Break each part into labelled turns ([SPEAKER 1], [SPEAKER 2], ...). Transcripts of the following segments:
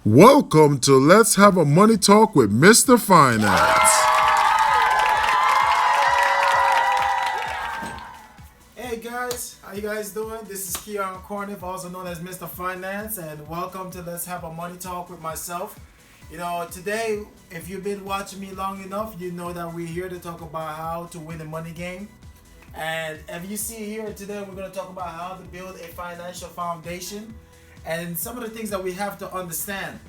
[SPEAKER 1] Welcome to Let's Have a Money Talk with Mr. Finance.
[SPEAKER 2] Hey guys, how you guys doing? This is Keon Corniff, also known as Mr. Finance, and welcome to Let's Have a Money Talk with myself. You know, today, if you've been watching me long enough, you know that we're here to talk about how to win the money game. And if you see here today, we're going to talk about how to build a financial foundation and some of the things that we have to understand.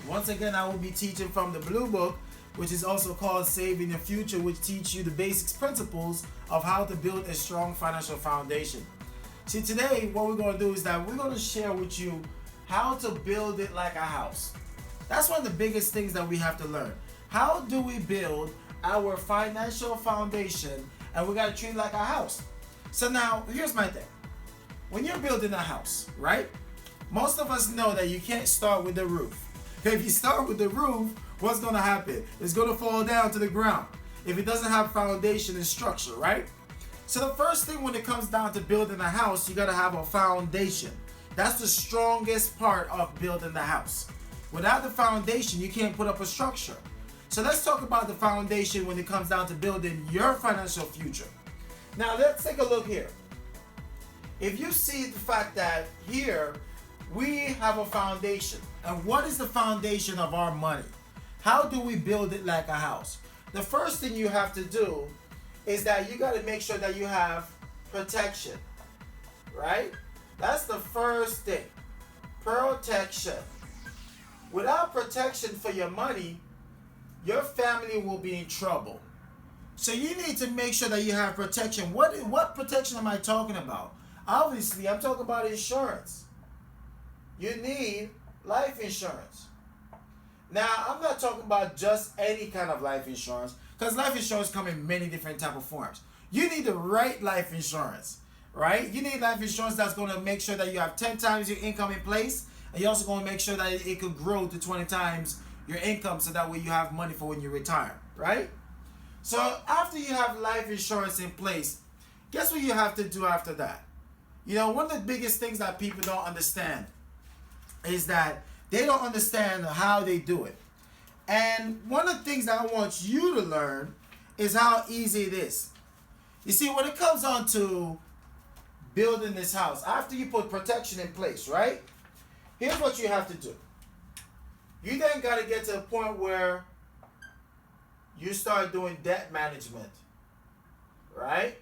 [SPEAKER 2] Once again, I will be teaching from the Blue Book, which is also called Saving Your Future, which teach you the basics principles of how to build a strong financial foundation. See, today what we're going to do is that we're going to share with you how to build it like a house. That's one of the biggest things that we have to learn. How do we build our financial foundation, and we got to treat it like a house? So now, here's my thing. When you're building a house, right? Most of us know that you can't start with the roof. If you start with the roof, what's going to happen? It's going to fall down to the ground if it doesn't have foundation and structure, right? So the first thing when it comes down to building a house, you got to have a foundation. That's the strongest part of building the house. Without the foundation, you can't put up a structure. So let's talk about the foundation when it comes down to building your financial future. Now let's take a look here. If you see the fact that here, we have a foundation. And what is the foundation of our money? How do we build it like a house? The first thing you have to do is that you got to make sure that you have protection, right? That's the first thing. Protection. Without protection for your money, your family will be in trouble. So you need to make sure that you have protection. What protection am I talking about? Obviously, I'm talking about insurance. You need life insurance. Now, I'm not talking about just any kind of life insurance, because life insurance comes in many different type of forms. You need the right life insurance, right? You need life insurance that's going to make sure that you have 10 times your income in place, and you're also going to make sure that it could grow to 20 times your income, so that way you have money for when you retire, right? So after you have life insurance in place, guess what you have to do after that? You know, one of the biggest things that people don't understand is that they don't understand how they do it. And one of the things that I want you to learn is how easy it is. You see, when it comes on to building this house, after you put protection in place, right? Here's what you have to do. You then got to get to a point where you start doing debt management, right?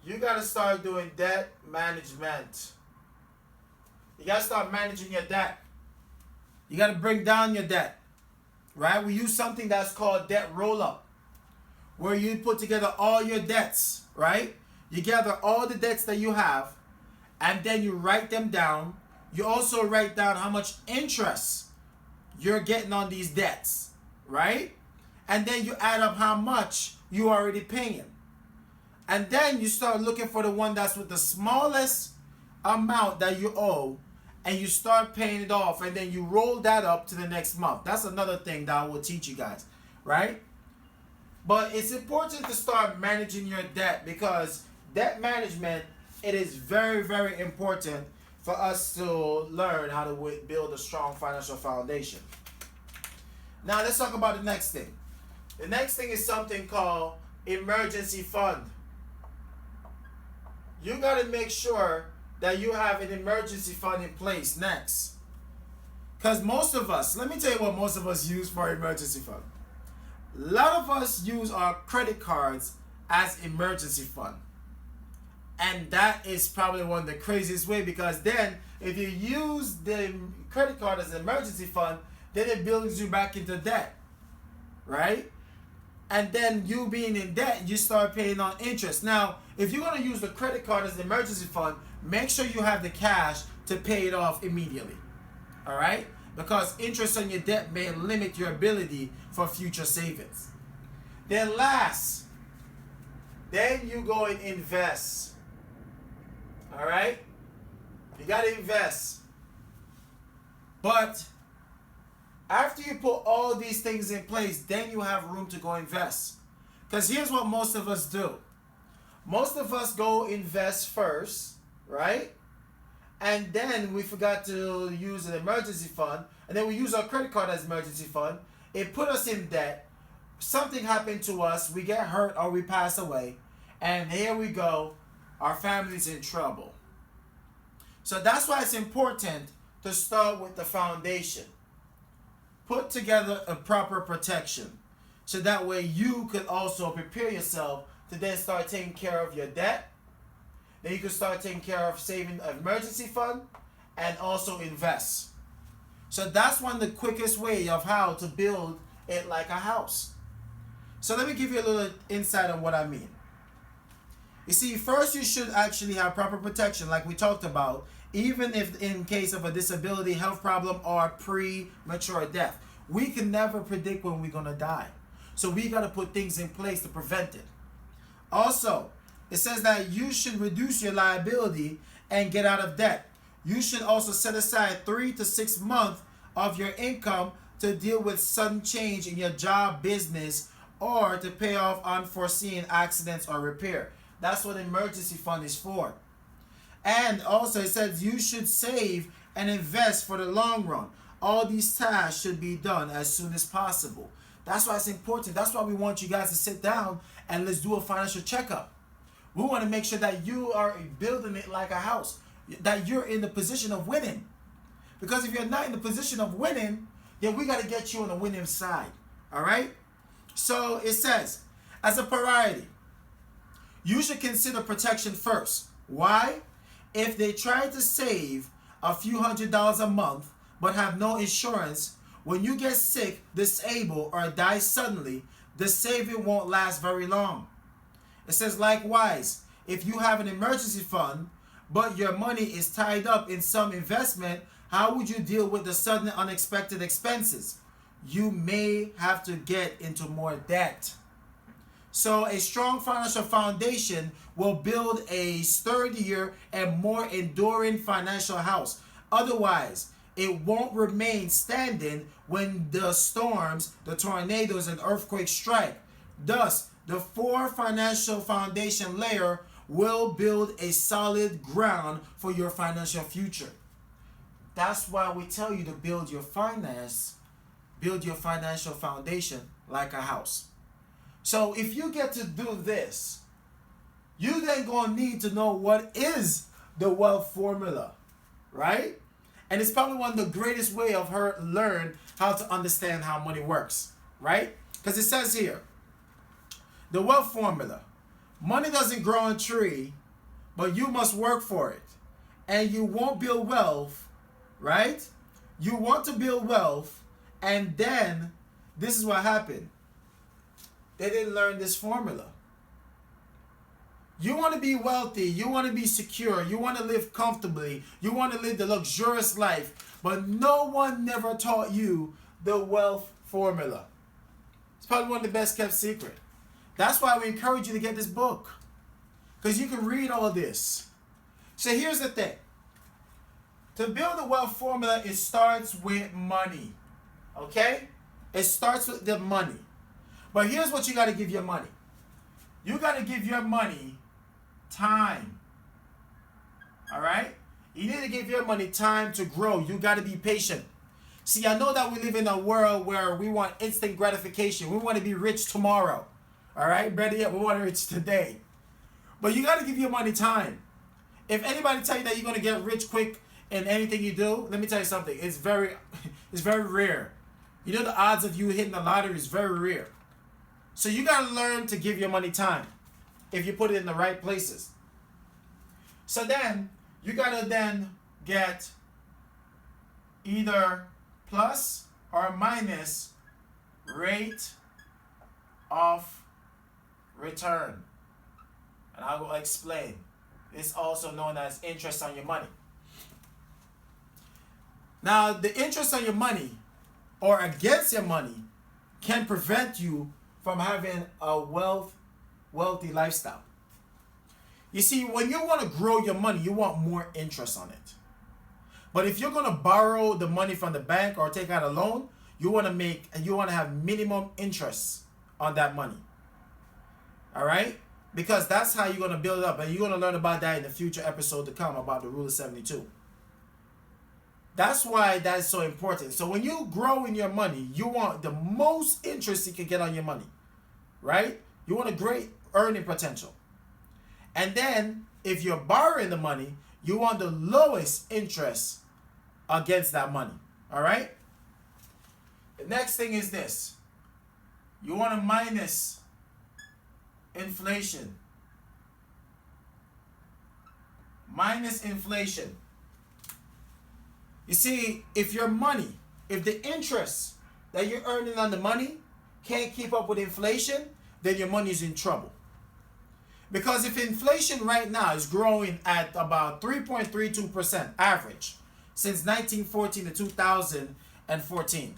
[SPEAKER 2] You got to start doing debt management. You got to start managing your debt. You got to bring down your debt, right? We use something that's called debt roll-up, where you put together all your debts, right? You gather all the debts that you have, and then you write them down. You also write down how much interest you're getting on these debts, right? And then you add up how much you are already paying. And then you start looking for the one that's with the smallest amount that you owe, and you start paying it off, and then you roll that up to the next month. That's another thing that I will teach you guys, right? But it's important to start managing your debt, because debt management, it is very, very important for us to learn how to build a strong financial foundation. Now let's talk about the next thing. The next thing is something called emergency fund. You got to make sure that you have an emergency fund in place next. Because most of us, let me tell you what most of us use for emergency fund. A lot of us use our credit cards as emergency fund. And that is probably one of the craziest way, because then if you use the credit card as an emergency fund, then it builds you back into debt, right? And then you being in debt, you start paying on interest. Now, if you're going to use the credit card as an emergency fund, make sure you have the cash to pay it off immediately. All right? Because interest on your debt may limit your ability for future savings. Then last, then you go and invest. All right? You got to invest. But after you put all these things in place, then you have room to go invest. Because here's what most of us do. Most of us go invest first, right? and then we forgot to use an emergency fund, and then we use our credit card as emergency fund. It put us in debt. Something happened to us, we get hurt or we pass away, and here we go, our family's in trouble. So that's why it's important to start with the foundation. Put together a proper protection, so that way you could also prepare yourself to then start taking care of your debt. Then you can start taking care of saving an emergency fund and also invest. So that's one of the quickest way of how to build it like a house. So let me give you a little insight on what I mean. You see, first you should actually have proper protection like we talked about, even if in case of a disability, health problem, or premature death. We can never predict when we're going to die. So we got to put things in place to prevent it. Also, it says that you should reduce your liability and get out of debt. You should also set aside 3 to 6 months of your income to deal with sudden change in your job, business, or to pay off unforeseen accidents or repair. That's what emergency fund is for. And also it says you should save and invest for the long run. All these tasks should be done as soon as possible. That's why it's important. That's why we want you guys to sit down and let's do a financial checkup. We want to make sure that you are building it like a house, that you're in the position of winning. Because if you're not in the position of winning, then we got to get you on the winning side. All right? So it says, as a priority, you should consider protection first. Why? If they try to save a few $100s a month but have no insurance, when you get sick, disabled, or die suddenly, the saving won't last very long. It says, likewise, if you have an emergency fund, but your money is tied up in some investment, how would you deal with the sudden unexpected expenses? You may have to get into more debt. So a strong financial foundation will build a sturdier and more enduring financial house. Otherwise, it won't remain standing when the storms, the tornadoes, and earthquakes strike. Thus, the 4 financial foundation layer will build a solid ground for your financial future. That's why we tell you to build your financial foundation like a house. So if you get to do this, you then gonna need to know what is the wealth formula, right? And it's probably one of the greatest way of her learn how to understand how money works, right? Because it says here, the wealth formula. Money doesn't grow on a tree, but you must work for it. And you won't build wealth, right? You want to build wealth, and then this is what happened. They didn't learn this formula. You want to be wealthy, you want to be secure, you want to live comfortably, you want to live the luxurious life, but no one never taught you the wealth formula. It's probably one of the best kept secret. That's why we encourage you to get this book, because you can read all this. So here's the thing. To build a wealth formula, it starts with money. Okay? It starts with the money. But here's what you got to give your money. You got to give your money time. All right? You need to give your money time to grow. You got to be patient. See, I know that we live in a world where we want instant gratification. We want to be rich tomorrow. All right? Better yet, we want to be rich today. But you got to give your money time. If anybody tell you that you're going to get rich quick in anything you do, let me tell you something. It's very rare. You know, the odds of you hitting the lottery is very rare. So you got to learn to give your money time if you put it in the right places. So then you got to then get either plus or minus rate of return. And I will explain. It's also known as interest on your money. Now, the interest on your money or against your money can prevent you from having a wealthy lifestyle. You see, when you want to grow your money, you want more interest on it. But if you're going to borrow the money from the bank or take out a loan, you want to have minimum interest on that money. All right? Because that's how you're going to build it up. And you're going to learn about that in the future episode to come about the Rule of 72. That's why that is so important. So when you grow in your money, you want the most interest you can get on your money, right? You want a great earning potential. And then if you're borrowing the money, you want the lowest interest against that money. All right? The next thing is this. You want to minus inflation. Minus inflation. You see, if your money, if the interest that you're earning on the money can't keep up with inflation, then your money is in trouble. Because if inflation right now is growing at about 3.32% average since 1914 to 2014,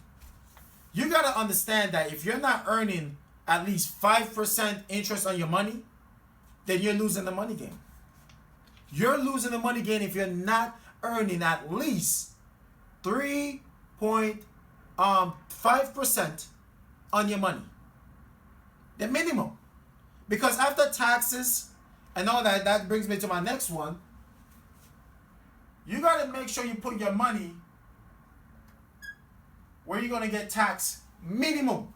[SPEAKER 2] you got to understand that if you're not earning at least 5% interest on your money, then you're losing the money game. You're losing the money game if you're not earning at least 3.5% on your money. The minimum. Because after taxes and all that, that brings me to my next one. You got to make sure you put your money where you're going to get taxed minimum.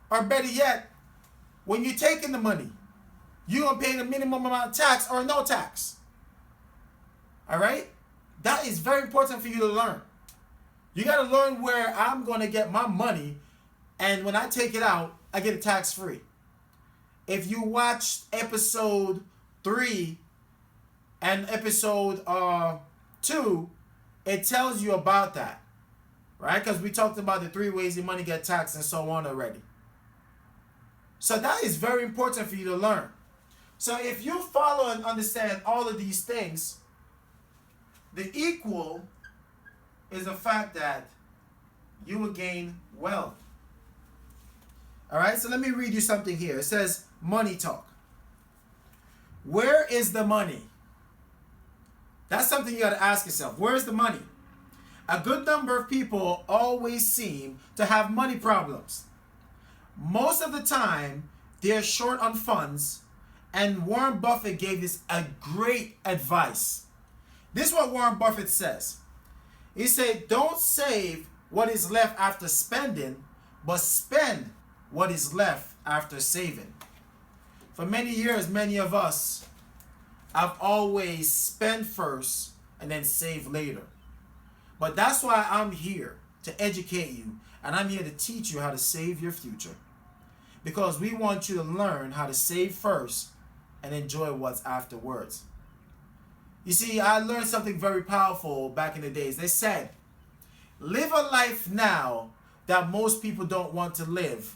[SPEAKER 2] Or better yet, when you're taking the money, you're going to pay the minimum amount of tax or no tax. All right? That is very important for you to learn. You got to learn where I'm going to get my money, and when I take it out, I get it tax free. If you watched episode 3 and episode 2, it tells you about that, right? Because we talked about the 3 ways your money gets taxed and so on already. So that is very important for you to learn. So if you follow and understand all of these things, the equal is the fact that you will gain wealth. All right, so let me read you something here. It says, money talk. Where is the money? That's something you got to ask yourself. Where is the money? A good number of people always seem to have money problems. Most of the time, they're short on funds, and Warren Buffett gave this a great advice. This is what Warren Buffett says. He said, don't save what is left after spending, but spend what is left after saving. For many years, many of us have always spent first and then save later. But that's why I'm here to educate you, and I'm here to teach you how to save your future. Because we want you to learn how to save first and enjoy what's afterwards. You see, I learned something very powerful back in the days. They said, live a life now that most people don't want to live,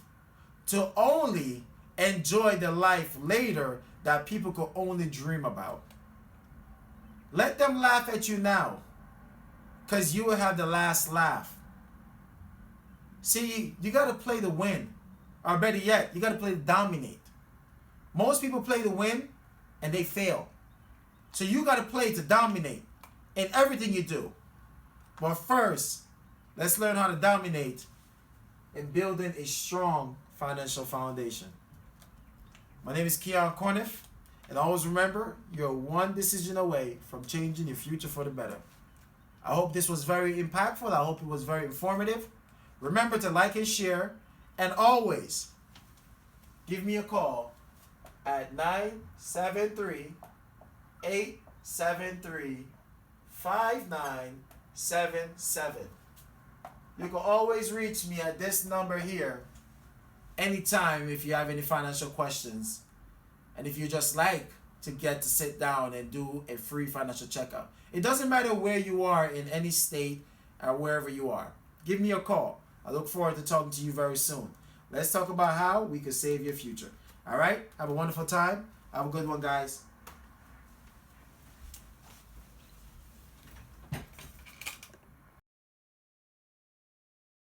[SPEAKER 2] to only enjoy the life later that people could only dream about. Let them laugh at you now, because you will have the last laugh. See, you got to play to win. Or better yet, you got to play to dominate. Most people play to win and they fail. So you got to play to dominate in everything you do. But first, let's learn how to dominate in building a strong financial foundation. My name is Keon Corniff, and always remember, you're one decision away from changing your future for the better. I hope this was very impactful. I hope it was very informative. Remember to like and share, and always give me a call at 973-873-5977. You can always reach me at this number here anytime if you have any financial questions, and if you just like to get to sit down and do a free financial checkup. It doesn't matter where you are in any state or wherever you are. Give me a call. I look forward to talking to you very soon. Let's talk about how we can save your future. All right? Have a wonderful time. Have a good one, guys.